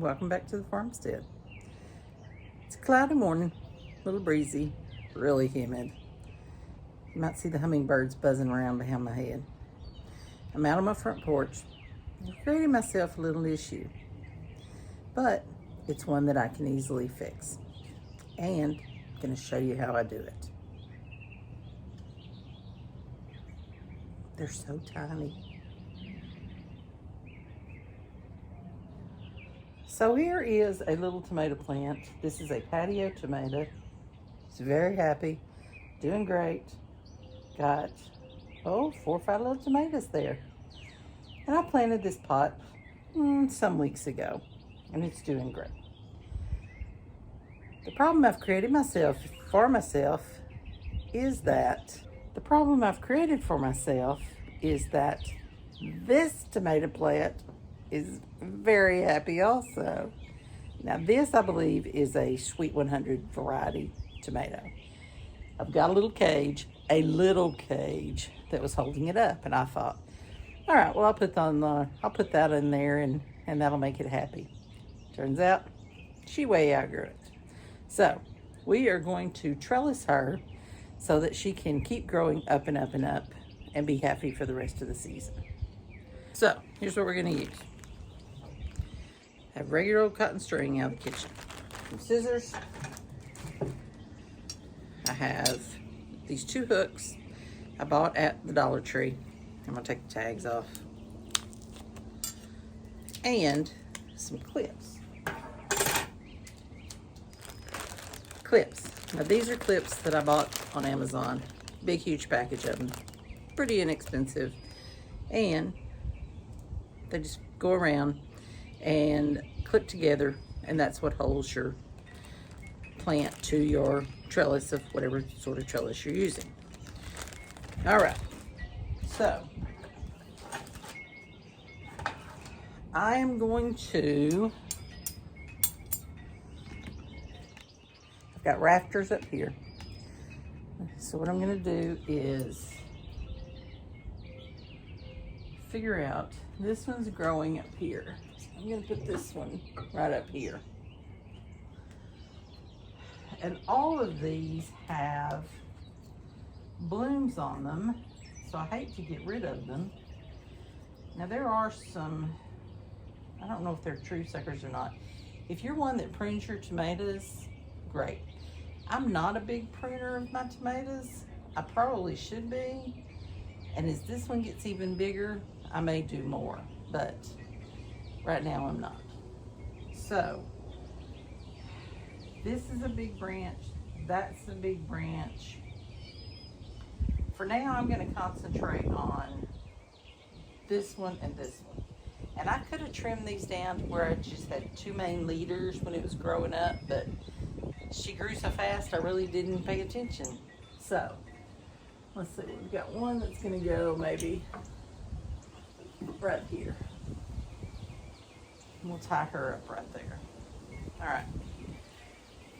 welcome back to the farmstead. It's a cloudy morning, a little breezy, really humid. You might see the hummingbirds buzzing around behind my head. I'm out on my front porch. I've created myself a little issue, but it's one that I can easily fix, and I'm going to show you how I do it. They're so tiny. So here is a little tomato plant. This is a patio tomato. It's very happy, doing great. Got, 4 or 5 little tomatoes there. And I planted this pot some weeks ago, and it's doing great. The problem I've created for myself is that this tomato plant is very happy also. Now this, I believe, is a Sweet 100 variety tomato. I've got a little cage that was holding it up, and I thought, all right, well, I'll put that in there, and that'll make it happy. Turns out she way outgrew it. So we are going to trellis her so that she can keep growing up and up and up and be happy for the rest of the season. So here's what we're going to use. I have regular old cotton string out of the kitchen. Some scissors. I have these 2 hooks I bought at the Dollar Tree. I'm going to take the tags off. And some clips. Now these are clips that I bought on Amazon. Big, huge package of them. Pretty inexpensive. And they just go around and clip together, and that's what holds your plant to your trellis of whatever sort of trellis you're using. All right, so I am going to, I've got rafters up here. So what I'm going to do is figure out, this one's growing up here. So I'm going to put this one right up here. And all of these have blooms on them, so I hate to get rid of them. Now there are some, I don't know if they're true suckers or not. If you're one that prunes your tomatoes, great. I'm not a big pruner of my tomatoes. I probably should be. And as this one gets even bigger, I may do more, but right now I'm not. So this is a big branch, that's a big branch. For now, I'm going to concentrate on this one and this one. And I could have trimmed these down to where I just had 2 main leaders when it was growing up, but she grew so fast I really didn't pay attention. So let's see, we've got one that's going to go maybe right here. And we'll tie her up right there. All right.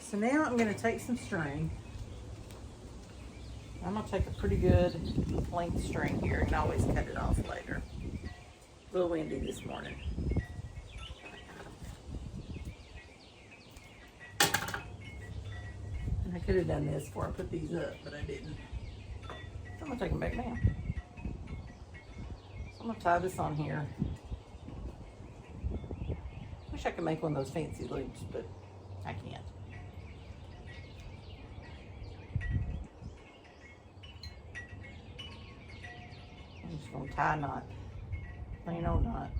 So now I'm going to take some string. I'm going to take a pretty good length string here and always cut it off later. A little windy this morning. And I could have done this before I put these up, but I didn't. So I'm going to take them back now. So I'm going to tie this on here. Wish I could make one of those fancy loops, but I can't. I'm just going to tie a knot, plain old knot.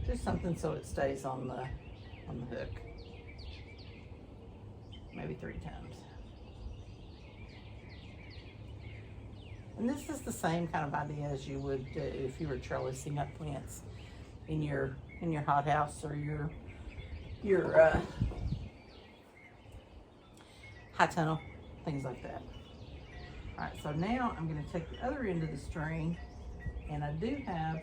Just something so it stays on the hook. Maybe 3 times. And this is the same kind of idea as you would do if you were trellising up plants in your hothouse or your high tunnel, things like that. All right, so now I'm going to take the other end of the string, and I do have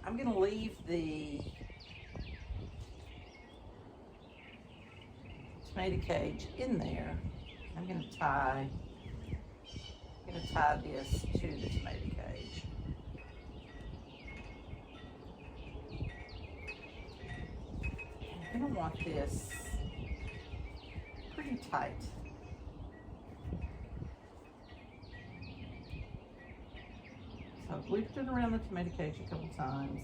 I'm going to leave the tomato cage in there. I'm going to tie this to the tomato cage. going to want this pretty tight. So I've looped it around the tomato cage a couple times.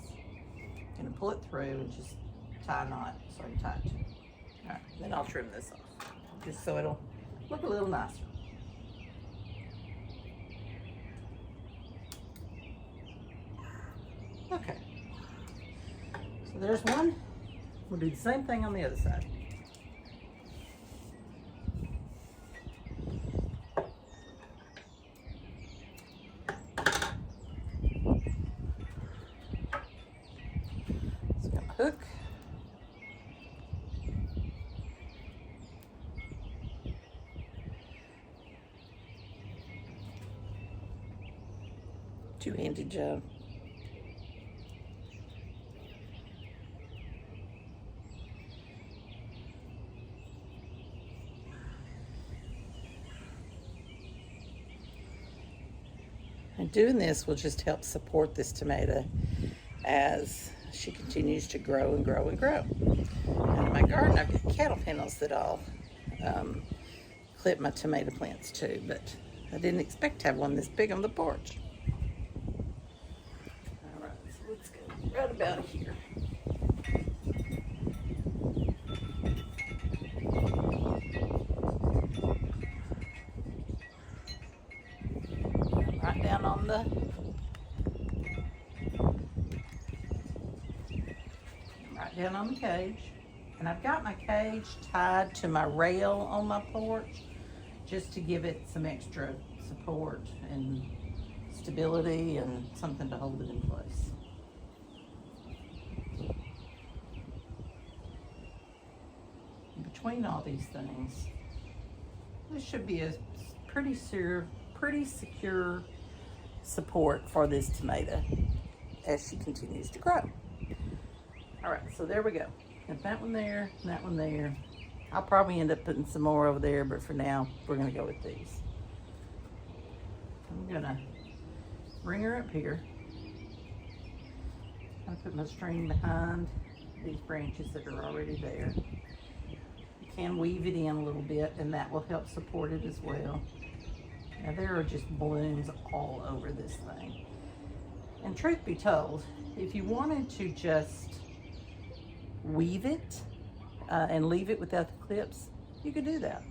Going to pull it through and just tie a knot so I can tie it to it. All right, then I'll trim this off, just so it'll look a little nicer. Okay, so there's one. We'll do the same thing on the other side. So got my hook. Two-handed job. And doing this will just help support this tomato as she continues to grow and grow and grow. And in my garden, I've got cattle panels that I'll clip my tomato plants to, but I didn't expect to have one this big on the porch. All right, so let's go right about here. Right down on the cage. And I've got my cage tied to my rail on my porch just to give it some extra support and stability and something to hold it in place. Between all these things, this should be a pretty secure support for this tomato as she continues to grow. All right, so there we go. Got that one there, and that one there. I'll probably end up putting some more over there, but for now, we're gonna go with these. I'm gonna bring her up here. I'm gonna put my string behind these branches that are already there. You can weave it in a little bit, and that will help support it as well. Now there are just blooms all over this thing. And truth be told, if you wanted to just weave it and leave it without the clips, you could do that.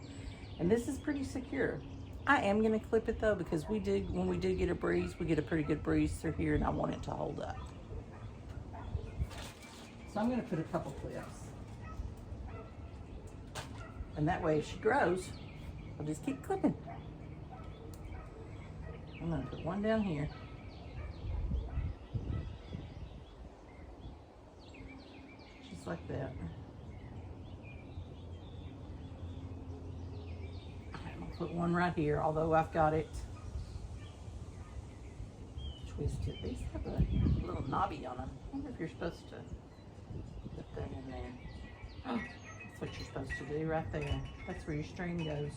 And this is pretty secure. I am gonna clip it though, because when we do get a breeze, we get a pretty good breeze through here, and I want it to hold up. So I'm gonna put a couple clips. And that way if she grows, I'll just keep clipping. I'm gonna put one down here. Just like that. I'm gonna put one right here, although I've got it twisted. These have a little knobby on them. I wonder if you're supposed to put that in there. Oh, that's what you're supposed to do right there. That's where your string goes.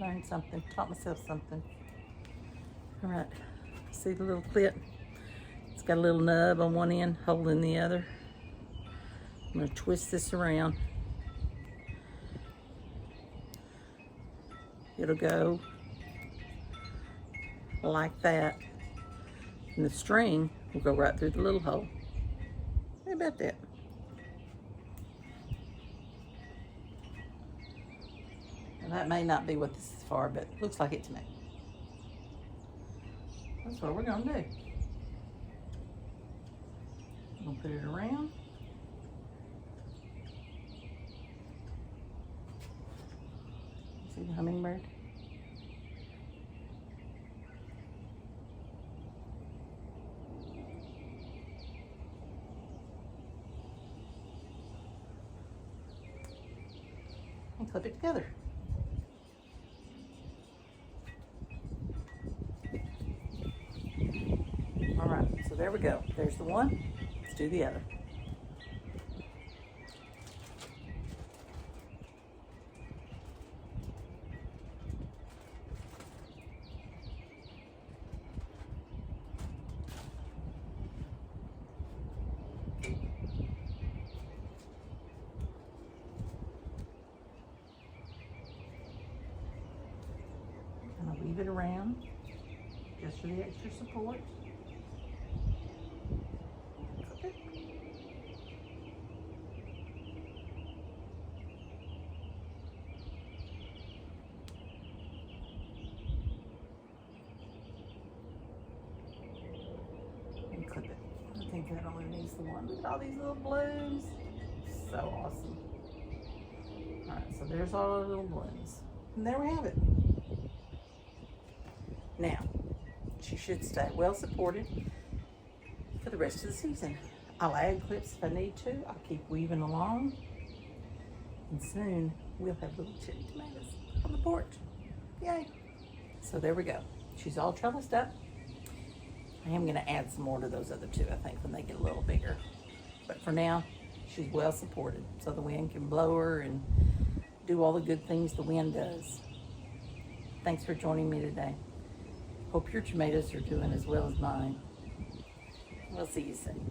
Learned something, taught myself something. All right, see the little clip? It's got a little nub on one end holding the other. I'm gonna twist this around. It'll go like that. And the string will go right through the little hole. How about that? Now that may not be what this is for, but it looks like it to me. That's what we're gonna do. I'm gonna put it around. See the hummingbird? And clip it together. All right, so there we go. There's the one. Let's do the other. for the extra support. Clip it. And clip it. I think that only needs the one. Look at all these little blooms. So awesome. Alright, so there's all our little blooms. And there we have it. Now, she should stay well supported for the rest of the season. I'll add clips if I need to. I'll keep weaving along. And soon we'll have little cherry tomatoes on the porch. Yay. So there we go. She's all trellised up. I am going to add some more to those other two, I think, when they get a little bigger. But for now, she's well supported, so the wind can blow her and do all the good things the wind does. Thanks for joining me today. Hope your tomatoes are doing as well as mine. We'll see you soon.